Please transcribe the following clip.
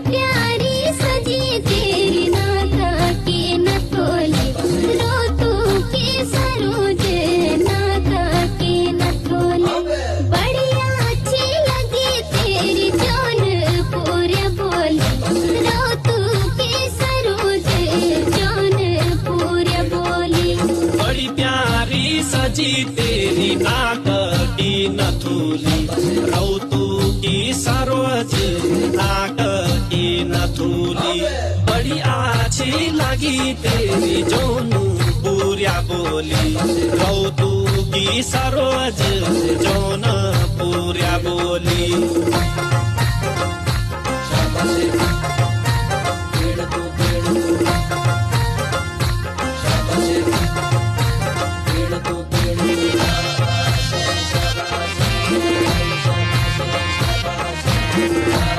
प्यारी सजी तेरी नाका की नथोली रोतू की सरोज नाका की नथोली बड़ी अच्छी लगी तेरी जौनपुर बोली रोतू की सरोज जौनपुर बोली बड़ी प्यारी सजी तेरी नाक की नथुली रौतू की सरोज नाक की नथुली बड़ी अच्छी लगी तेरी जौनपुरिया बोली रौतू की सरोज जौनपुरिया बोली।